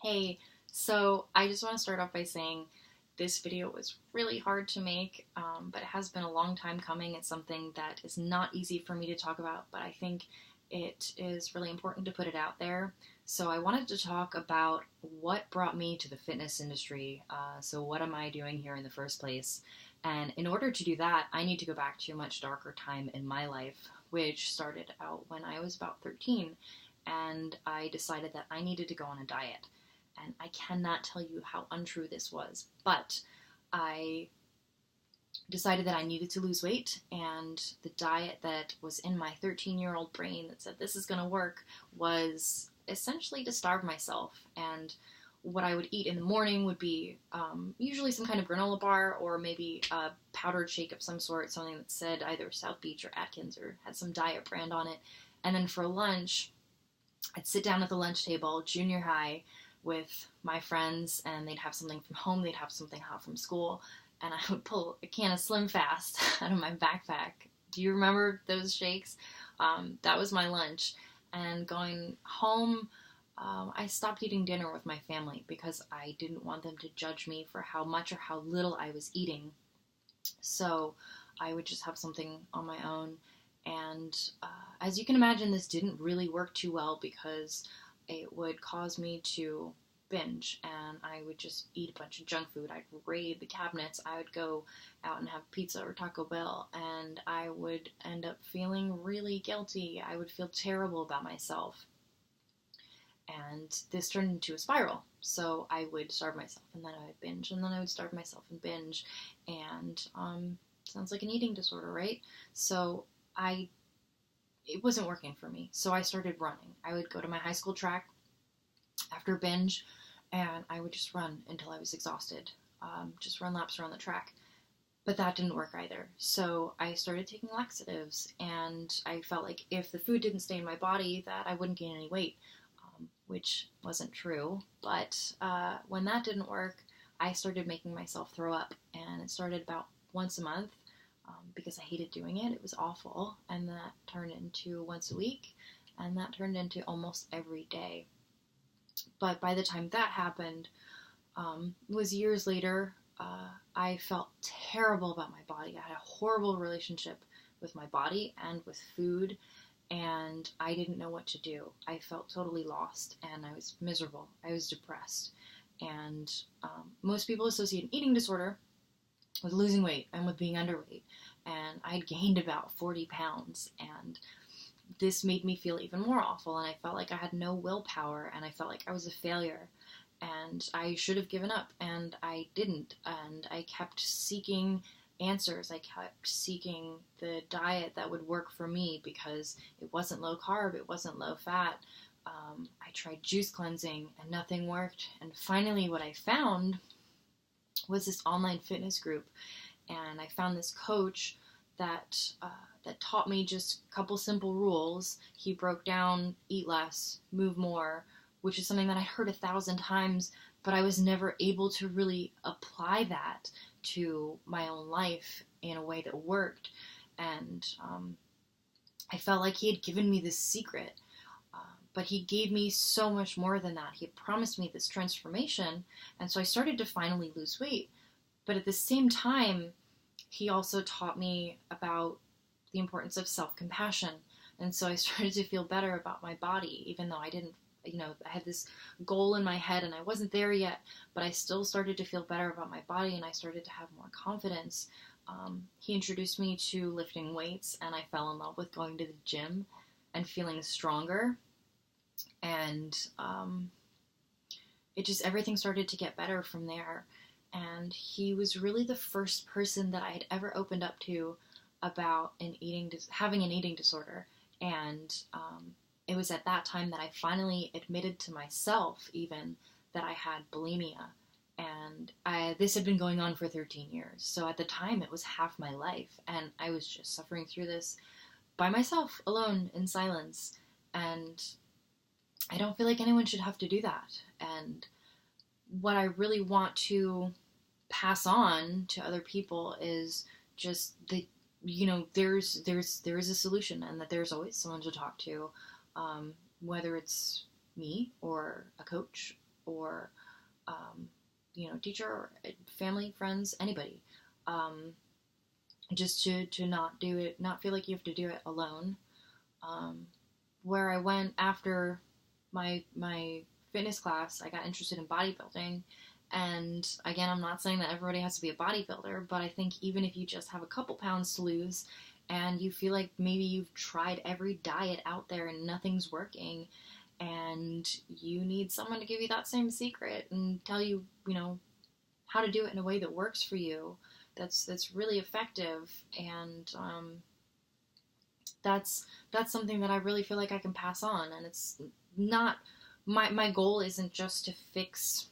Hey, so I just want to start off by saying this video was really hard to make, but it has been a long time coming. It's something that is not easy for me to talk about, but I think it is really important to put it out there. So I wanted to talk about what brought me to the fitness industry. So what am I doing here in the first place? And in order to do that, I need to go back to a much darker time in my life, which started out when I was about 13, and I decided that I needed to go on a diet. And I cannot tell you how untrue this was, but I decided that I needed to lose weight, and the diet that was in my 13-year-old brain that said this is going to work was essentially to starve myself. And what I would eat in the morning would be usually some kind of granola bar or maybe a powdered shake of some sort, something that said either South Beach or Atkins or had some diet brand on it. And then for lunch, I'd sit down at the lunch table, junior high, with my friends, and they'd have something from home, they'd have something hot from school, and I would pull a can of Slim Fast out of my backpack. Do you remember those shakes? That was my lunch. And going home, I stopped eating dinner with my family because I didn't want them to judge me for how much or how little I was eating. So I would just have something on my own. And as you can imagine, this didn't really work too well because it would cause me to binge, and I would just eat a bunch of junk food. I'd raid the cabinets. I would go out and have pizza or Taco Bell, and I would end up feeling really guilty. I would feel terrible about myself. And this turned into a spiral. So I would starve myself, and then I would binge, and then I would starve myself and binge. And sounds like an eating disorder, right? So it wasn't working for me. So I started running. I would go to my high school track after binge, and I would just run until I was exhausted. Just run laps around the track. But that didn't work either. So I started taking laxatives, and I felt like if the food didn't stay in my body, that I wouldn't gain any weight, which wasn't true. But when that didn't work, I started making myself throw up, and it started about once a month because I hated doing it. It was awful, and that turned into once a week, and that turned into almost every day. But by the time that happened, it was years later. I felt terrible about my body. I had a horrible relationship with my body and with food, and I didn't know what to do. I felt totally lost, and I was miserable. I was depressed. And most people associate an eating disorder with losing weight and with being underweight. And I'd gained about 40 pounds, and this made me feel even more awful, and I felt like I had no willpower, and I felt like I was a failure, and I should have given up, and I didn't, and I kept seeking answers. I kept seeking the diet that would work for me because it wasn't low carb, it wasn't low fat. I tried juice cleansing, and nothing worked, and finally what I found was this online fitness group, and I found this coach that that taught me just a couple simple rules. He broke down eat less, move more, which is something that I heard 1,000 times, but I was never able to really apply that to my own life in a way that worked. And I felt like he had given me this secret, but he gave me so much more than that. He had promised me this transformation, and so I started to finally lose weight. But at the same time, he also taught me about the importance of self-compassion. And so I started to feel better about my body, even though I didn't, I had this goal in my head and I wasn't there yet, but I still started to feel better about my body, and I started to have more confidence. He introduced me to lifting weights, and I fell in love with going to the gym and feeling stronger. And everything started to get better from there. And he was really the first person that I had ever opened up to about having an eating disorder. And it was at that time that I finally admitted to myself even that I had bulimia. And this had been going on for 13 years. So at the time, it was half my life. And I was just suffering through this by myself, alone, in silence. And I don't feel like anyone should have to do that. And what I really want to pass on to other people is just that, there is a solution, and that there's always someone to talk to, whether it's me or a coach or teacher or family, friends, anybody. Just to not do it, not feel like you have to do it alone. Where I went after my fitness class, I got interested in bodybuilding. And again, I'm not saying that everybody has to be a bodybuilder, but I think even if you just have a couple pounds to lose and you feel like maybe you've tried every diet out there and nothing's working, and you need someone to give you that same secret and tell you, how to do it in a way that works for you, that's really effective, and that's something that I really feel like I can pass on. And it's not my goal isn't just to fix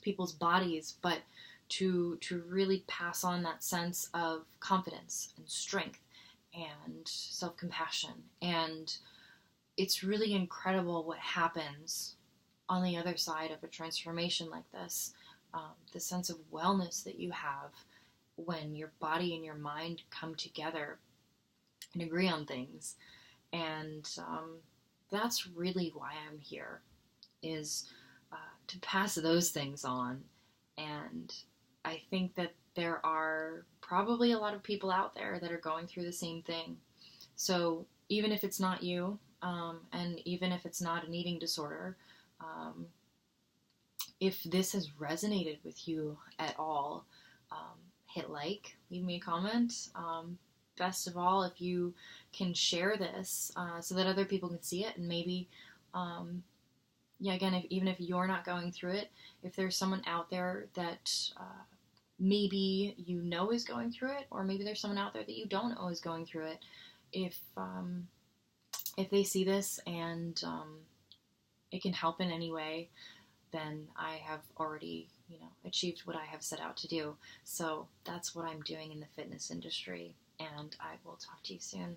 people's bodies, but to really pass on that sense of confidence and strength and self-compassion. And it's really incredible what happens on the other side of a transformation like this. The sense of wellness that you have when your body and your mind come together and agree on things. And that's really why I'm here, is to pass those things on. And I think that there are probably a lot of people out there that are going through the same thing. So even if it's not you, and even if it's not an eating disorder, if this has resonated with you at all, hit like, leave me a comment. Best of all, if you can share this so that other people can see it, and maybe, again, even if you're not going through it, if there's someone out there that maybe is going through it, or maybe there's someone out there that you don't know is going through it, if they see this and it can help in any way, then I have already, achieved what I have set out to do. So that's what I'm doing in the fitness industry, and I will talk to you soon.